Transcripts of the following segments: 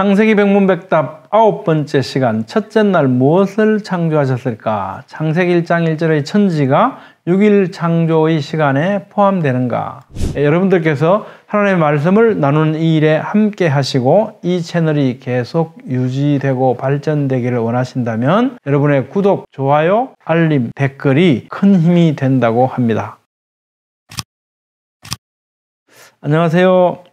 창세기 백문백답 9번째 시간, 첫째 날 무엇을 창조하셨을까? 창세기 1장 1절의 천지가 6일 창조의 시간에 포함되는가? 여러분들께서 하나님의 말씀을 나누는 이 일에 함께 하시고 이 채널이 계속 유지되고 발전되기를 원하신다면 여러분의 구독, 좋아요, 알림, 댓글이 큰 힘이 된다고 합니다. 안녕하세요.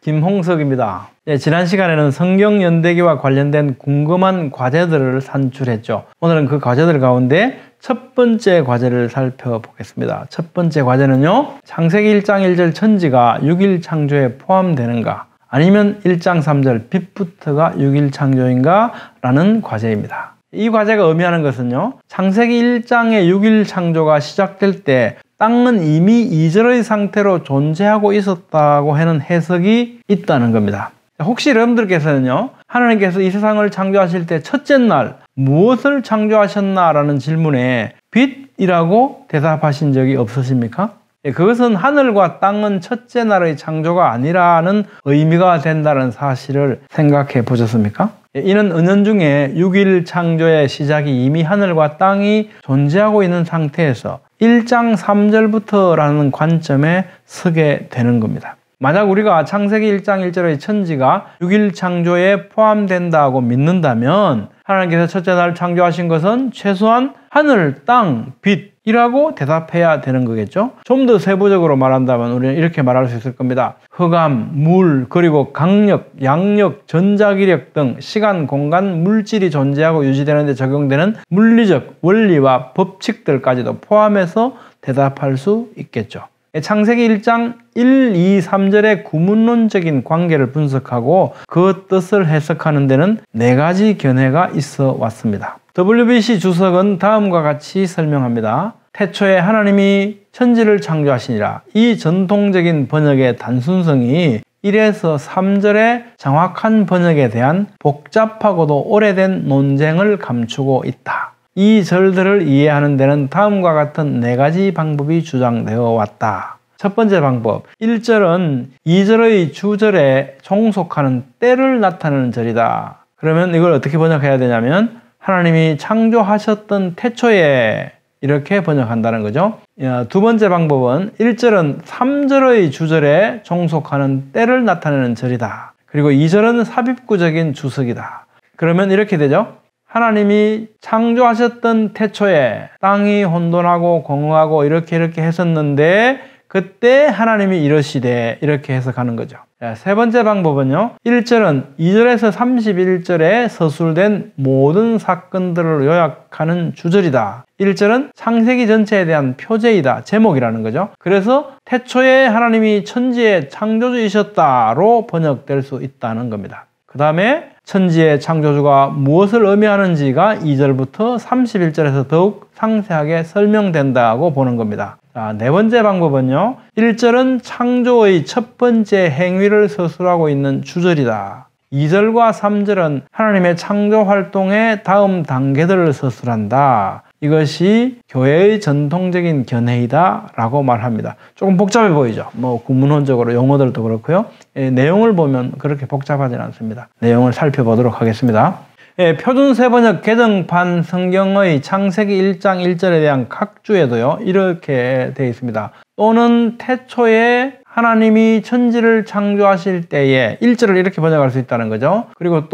김홍석입니다. 지난 시간에는 성경 연대기와 관련된 궁금한 과제들을 산출했죠. 오늘은 그 과제들 가운데 첫 번째 과제를 살펴보겠습니다. 첫 번째 과제는요, 창세기 1장 1절 천지가 6일 창조에 포함되는가, 아니면 1장 3절 빛부터가 6일 창조인가 라는 과제입니다. 이 과제가 의미하는 것은요, 창세기 1장의 6일 창조가 시작될 때 땅은 이미 이절의 상태로 존재하고 있었다고 하는 해석이 있다는 겁니다. 혹시 여러분들께서는요, 하나님께서 이 세상을 창조하실 때 첫째 날 무엇을 창조하셨나라는 질문에 빛이라고 대답하신 적이 없으십니까? 그것은 하늘과 땅은 첫째 날의 창조가 아니라는 의미가 된다는 사실을 생각해 보셨습니까? 이는 은연중에 6일 창조의 시작이 이미 하늘과 땅이 존재하고 있는 상태에서 1장 3절부터라는 관점에 서게 되는 겁니다. 만약 우리가 창세기 1장 1절의 천지가 6일 창조에 포함된다고 믿는다면 하나님께서 첫째 날 창조하신 것은 최소한 하늘, 땅, 빛이라고 대답해야 되는 거겠죠. 좀 더 세부적으로 말한다면 우리는 이렇게 말할 수 있을 겁니다. 흑암, 물, 그리고 강력, 양력, 전자기력 등 시간, 공간, 물질이 존재하고 유지되는 데 적용되는 물리적 원리와 법칙들까지도 포함해서 대답할 수 있겠죠. 창세기 1장 1, 2, 3절의 구문론적인 관계를 분석하고 그 뜻을 해석하는 데는 4가지 견해가 있어 왔습니다. WBC 주석은 다음과 같이 설명합니다. 태초에 하나님이 천지를 창조하시니라. 이 전통적인 번역의 단순성이 1에서 3절의 정확한 번역에 대한 복잡하고도 오래된 논쟁을 감추고 있다. 이 절들을 이해하는 데는 다음과 같은 4가지 방법이 주장되어 왔다. 첫 번째 방법, 1절은 2절의 주절에 종속하는 때를 나타내는 절이다. 그러면 이걸 어떻게 번역해야 되냐면 하나님이 창조하셨던 태초에 이렇게 번역한다는 거죠. 두 번째 방법은 1절은 3절의 주절에 종속하는 때를 나타내는 절이다. 그리고 2절은 삽입구적인 주석이다. 그러면 이렇게 되죠. 하나님이 창조하셨던 태초에 땅이 혼돈하고 공허하고 이렇게 했었는데 그때 하나님이 이러시되 이렇게 해석하는 거죠. 세 번째 방법은요, 1절은 2절에서 31절에 서술된 모든 사건들을 요약하는 주절이다. 1절은 창세기 전체에 대한 표제이다, 제목이라는 거죠. 그래서 태초에 하나님이 천지의 창조주이셨다로 번역될 수 있다는 겁니다. 그 다음에 천지의 창조주가 무엇을 의미하는지가 2절부터 31절에서 더욱 상세하게 설명된다고 보는 겁니다. 자, 네 번째 방법은요, 1절은 창조의 첫 번째 행위를 서술하고 있는 주절이다. 2절과 3절은 하나님의 창조 활동의 다음 단계들을 서술한다. 이것이 교회의 전통적인 견해이다 라고 말합니다. 조금 복잡해 보이죠. 구문론적으로 용어들도 그렇고요. 내용을 보면 그렇게 복잡하진 않습니다. 내용을 살펴보도록 하겠습니다. 표준 세번역 개정판 성경의 창세기 1장 1절에 대한 각주에도요, 이렇게 되어 있습니다. 또는 태초에 하나님이 천지를 창조하실 때에 1절을 이렇게 번역할 수 있다는 거죠. 그리고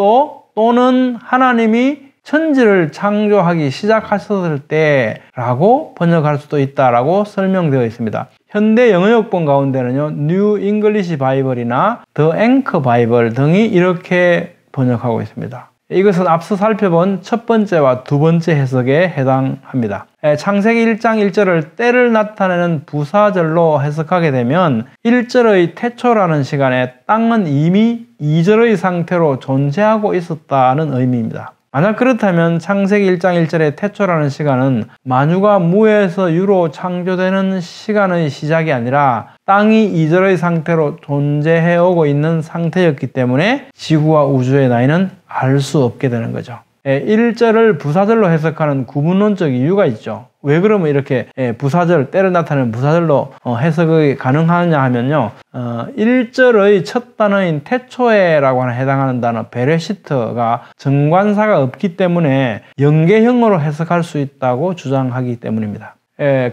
또는 하나님이 천지를 창조하기 시작하셨을 때라고 번역할 수도 있다라고 설명되어 있습니다. 현대 영어역본 가운데는요, 뉴 잉글리시 바이블이나 더 앵커 바이블 등이 이렇게 번역하고 있습니다. 이것은 앞서 살펴본 첫 번째와 두 번째 해석에 해당합니다. 창세기 1장 1절을 때를 나타내는 부사절로 해석하게 되면 1절의 태초라는 시간에 땅은 이미 2절의 상태로 존재하고 있었다는 의미입니다. 만약 그렇다면 창세기 1장 1절의 태초라는 시간은 만유가 무에서 유로 창조되는 시간의 시작이 아니라 땅이 2절의 상태로 존재해오고 있는 상태였기 때문에 지구와 우주의 나이는 알 수 없게 되는 거죠. 1절을 부사절로 해석하는 구문론적 이유가 있죠. 왜 그러면 이렇게 부사절, 때를 나타내는 부사절로 해석이 가능하냐 하면요. 1절의 첫 단어인 태초에라고 하는 해당하는 단어 베레시트가 정관사가 없기 때문에 연계형으로 해석할 수 있다고 주장하기 때문입니다.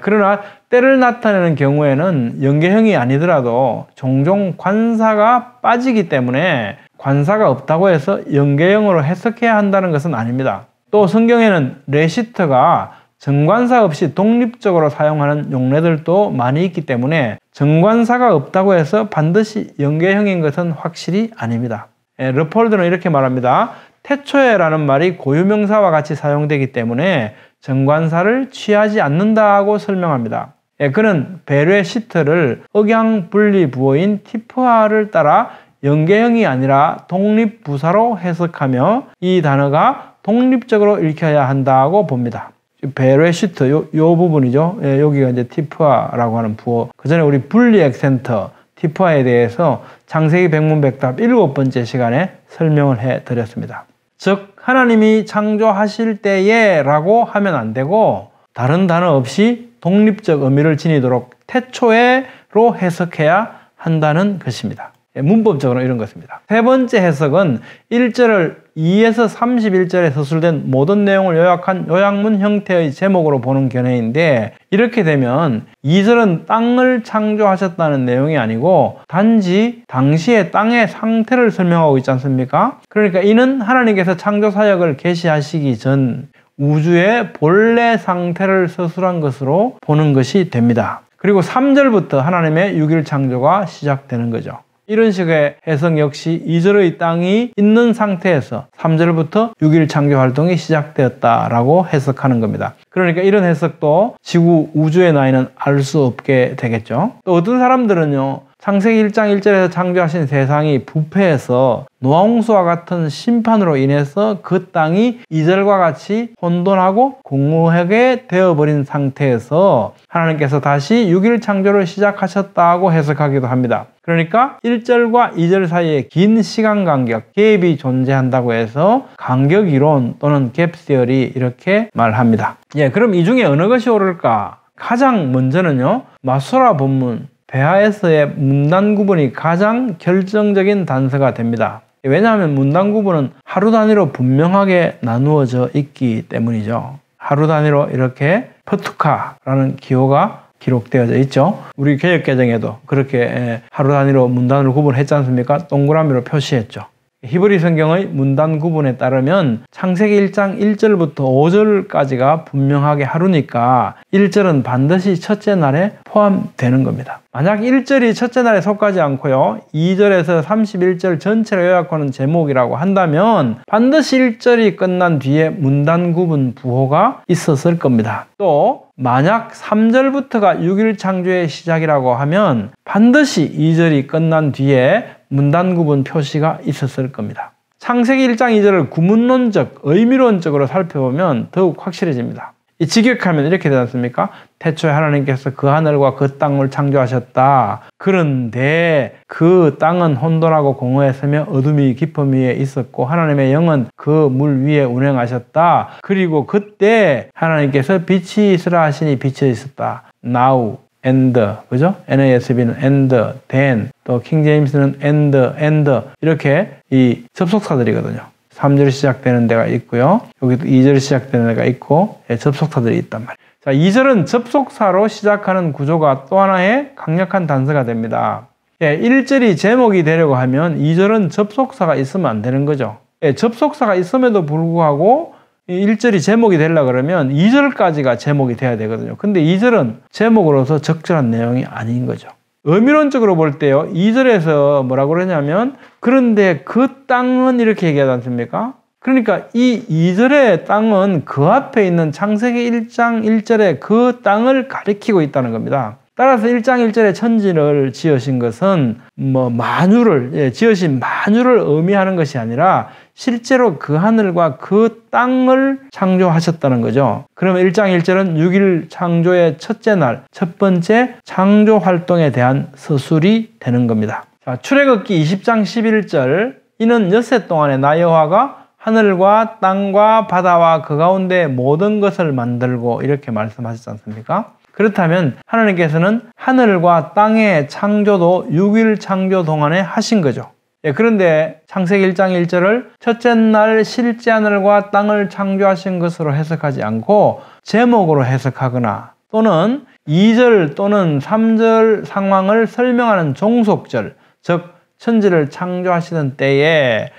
그러나 때를 나타내는 경우에는 연계형이 아니더라도 종종 관사가 빠지기 때문에 관사가 없다고 해서 연계형으로 해석해야 한다는 것은 아닙니다. 또 성경에는 레시트가 정관사 없이 독립적으로 사용하는 용례들도 많이 있기 때문에 정관사가 없다고 해서 반드시 연계형인 것은 확실히 아닙니다. 르폴드는 이렇게 말합니다. 태초에라는 말이 고유명사와 같이 사용되기 때문에 정관사를 취하지 않는다고 설명합니다. 그는 베레시트를 억양분리 부호인 티프아를 따라 연계형이 아니라 독립부사로 해석하며 이 단어가 독립적으로 읽혀야 한다고 봅니다. 베레시트 요 부분이죠. 여기가 이제 티프아라고 하는 부호. 그 전에 우리 분리 액센트 티프아에 대해서 창세기 백문백답 7번째 시간에 설명을 해 드렸습니다. 즉 하나님이 창조하실 때에 라고 하면 안 되고 다른 단어 없이 독립적 의미를 지니도록 태초에로 해석해야 한다는 것입니다. 문법적으로 이런 것입니다. 세 번째 해석은 1절을 2에서 31절에 서술된 모든 내용을 요약한 요약문 형태의 제목으로 보는 견해인데, 이렇게 되면 2절은 땅을 창조하셨다는 내용이 아니고 단지 당시의 땅의 상태를 설명하고 있지 않습니까? 그러니까 이는 하나님께서 창조 사역을 개시하시기 전 우주의 본래 상태를 서술한 것으로 보는 것이 됩니다. 그리고 3절부터 하나님의 6일 창조가 시작되는 거죠. 이런 식의 해석 역시 2절의 땅이 있는 상태에서 3절부터 6일 창조 활동이 시작되었다라고 해석하는 겁니다. 그러니까 이런 해석도 지구 우주의 나이는 알 수 없게 되겠죠. 또 어떤 사람들은요, 창세기 1장 1절에서 창조하신 세상이 부패해서 노아홍수와 같은 심판으로 인해서 그 땅이 2절과 같이 혼돈하고 공허하게 되어버린 상태에서 하나님께서 다시 6일 창조를 시작하셨다고 해석하기도 합니다. 그러니까 1절과 2절 사이에 긴 시간 간격, 갭이 존재한다고 해서 간격 이론 또는 갭 시어리 이렇게 말합니다. 그럼 이 중에 어느 것이 옳을까? 가장 먼저는요, 마소라 본문 베하에서의 문단 구분이 가장 결정적인 단서가 됩니다. 왜냐하면 문단 구분은 하루 단위로 분명하게 나누어져 있기 때문이죠. 하루 단위로 이렇게 퍼투카라는 기호가 기록되어져 있죠. 우리 개역개정에도 그렇게 하루 단위로 문단을 구분했지 않습니까? 동그라미로 표시했죠. 히브리 성경의 문단 구분에 따르면 창세기 1장 1절부터 5절까지가 분명하게 하루니까 1절은 반드시 첫째 날에 포함되는 겁니다. 만약 1절이 첫째 날에 속하지 않고요, 2절에서 31절 전체를 요약하는 제목이라고 한다면 반드시 1절이 끝난 뒤에 문단 구분 부호가 있었을 겁니다. 또 만약 3절부터가 6일 창조의 시작이라고 하면 반드시 2절이 끝난 뒤에 문단 구분 표시가 있었을 겁니다. 창세기 1장 2절을 구문론적, 의미론적으로 살펴보면 더욱 확실해집니다. 이 직역하면 이렇게 되지 않습니까? 태초에 하나님께서 그 하늘과 그 땅을 창조하셨다. 그런데 그 땅은 혼돈하고 공허했으며 어둠이 깊음 위에 있었고 하나님의 영은 그 물 위에 운행하셨다. 그리고 그때 하나님께서 빛이 있으라 하시니 빛이 있었다. Now, and, 그죠? NASB는 and, then, 또 킹제임스는 and 이렇게 이 접속사들이거든요. 3절 시작되는 데가 있고요. 여기도 2절 시작되는 데가 있고 접속사들이 있단 말이에요. 자, 2절은 접속사로 시작하는 구조가 또 하나의 강력한 단서가 됩니다. 1절이 제목이 되려고 하면 2절은 접속사가 있으면 안 되는 거죠. 접속사가 있음에도 불구하고 1절이 제목이 되려고 그러면 2절까지가 제목이 돼야 되거든요. 근데 2절은 제목으로서 적절한 내용이 아닌 거죠. 의미론적으로 볼 때요, 2절에서 뭐라고 그러냐면 그런데 그 땅은 이렇게 얘기하지 않습니까? 그러니까 이 2절의 땅은 그 앞에 있는 창세기 1장 1절의 그 땅을 가리키고 있다는 겁니다. 따라서 1장 1절에 천지를 지으신 것은 만유를, 지으신 만유를 의미하는 것이 아니라 실제로 그 하늘과 그 땅을 창조하셨다는 거죠. 그러면 1장 1절은 6일 창조의 첫째 날, 첫 번째 창조 활동에 대한 서술이 되는 겁니다. 자, 출애굽기 20장 11절, 이는 엿새 동안에 나 여호와가 하늘과 땅과 바다와 그 가운데 모든 것을 만들고 이렇게 말씀하셨지 않습니까? 그렇다면 하나님께서는 하늘과 땅의 창조도 6일 창조 동안에 하신 거죠. 그런데 창세기 1장 1절을 첫째 날 실제 하늘과 땅을 창조하신 것으로 해석하지 않고 제목으로 해석하거나 또는 2절 또는 3절 상황을 설명하는 종속절, 즉 천지를 창조하시던 때에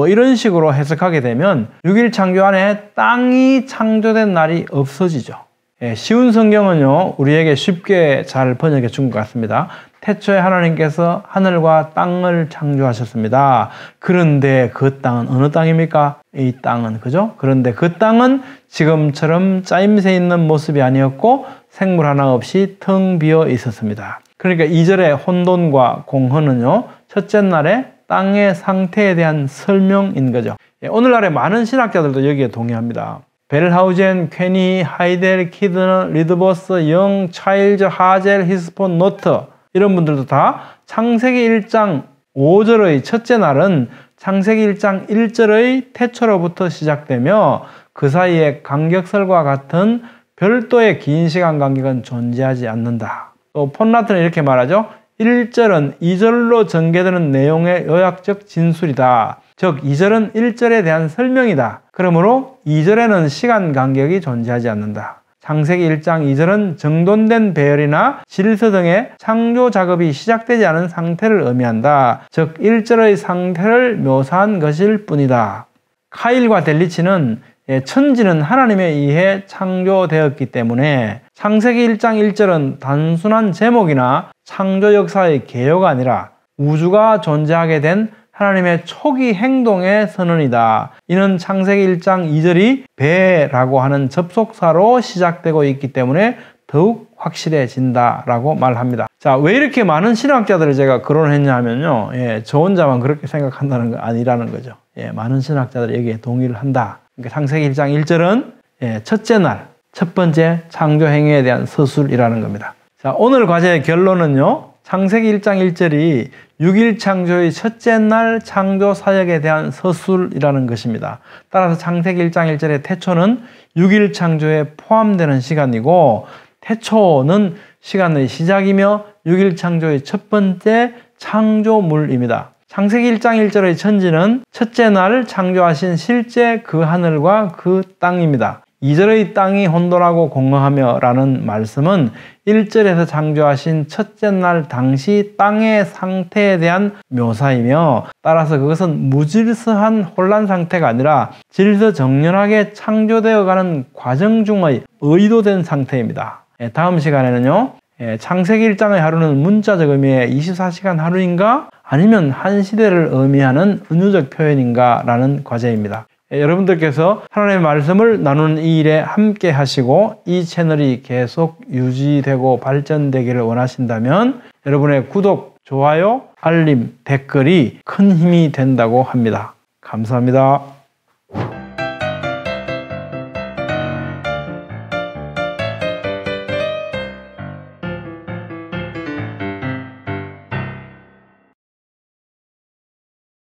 이런 식으로 해석하게 되면 6일 창조 안에 땅이 창조된 날이 없어지죠. 쉬운 성경은요, 우리에게 쉽게 잘 번역해 준 것 같습니다. 태초에 하나님께서 하늘과 땅을 창조하셨습니다. 그런데 그 땅은 어느 땅입니까? 이 땅은, 그죠? 그런데 그 땅은 지금처럼 짜임새 있는 모습이 아니었고 생물 하나 없이 텅 비어 있었습니다. 그러니까 2절의 혼돈과 공허는요, 첫째 날에 땅의 상태에 대한 설명인 거죠. 오늘날의 많은 신학자들도 여기에 동의합니다. 벨하우젠, 퀘니, 하이델, 키드너, 리드버스, 영, 차일즈, 하젤, 히스폰, 노트 이런 분들도 다 창세기 1장 5절의 첫째 날은 창세기 1장 1절의 태초로부터 시작되며 그 사이에 간격설과 같은 별도의 긴 시간 간격은 존재하지 않는다. 또 폰라트는 이렇게 말하죠. 1절은 2절로 전개되는 내용의 요약적 진술이다. 즉 2절은 1절에 대한 설명이다. 그러므로 2절에는 시간 간격이 존재하지 않는다. 창세기 1장 2절은 정돈된 배열이나 질서 등의 창조 작업이 시작되지 않은 상태를 의미한다. 즉 1절의 상태를 묘사한 것일 뿐이다. 카일과 델리치는 천지는 하나님에 의해 창조되었기 때문에 창세기 1장 1절은 단순한 제목이나 창조 역사의 개요가 아니라 우주가 존재하게 된 하나님의 초기 행동의 선언이다. 이는 창세기 1장 2절이 배라고 하는 접속사로 시작되고 있기 때문에 더욱 확실해진다라고 말합니다. 자, 왜 이렇게 많은 신학자들을 제가 거론했냐 하면요. 저 혼자만 그렇게 생각한다는 거 아니라는 거죠. 많은 신학자들이 여기에 동의를 한다. 그러니까 창세기 1장 1절은 첫째 날, 첫 번째 창조 행위에 대한 서술이라는 겁니다. 자, 오늘 과제의 결론은요. 창세기 1장 1절이 6일 창조의 첫째 날 창조 사역에 대한 서술이라는 것입니다. 따라서 창세기 1장 1절의 태초는 6일 창조에 포함되는 시간이고 태초는 시간의 시작이며 6일 창조의 첫 번째 창조물입니다. 창세기 1장 1절의 천지는 첫째 날 창조하신 실제 그 하늘과 그 땅입니다. 2절의 땅이 혼돈하고 공허하며 라는 말씀은 1절에서 창조하신 첫째 날 당시 땅의 상태에 대한 묘사이며 따라서 그것은 무질서한 혼란 상태가 아니라 질서정연하게 창조되어가는 과정 중의 의도된 상태입니다. 다음 시간에는요. 창세기 1장의 하루는 문자적 의미의 24시간 하루인가 아니면 한 시대를 의미하는 은유적 표현인가 라는 과제입니다. 여러분들께서 하나님의 말씀을 나누는 이 일에 함께 하시고 이 채널이 계속 유지되고 발전되기를 원하신다면 여러분의 구독, 좋아요, 알림, 댓글이 큰 힘이 된다고 합니다. 감사합니다.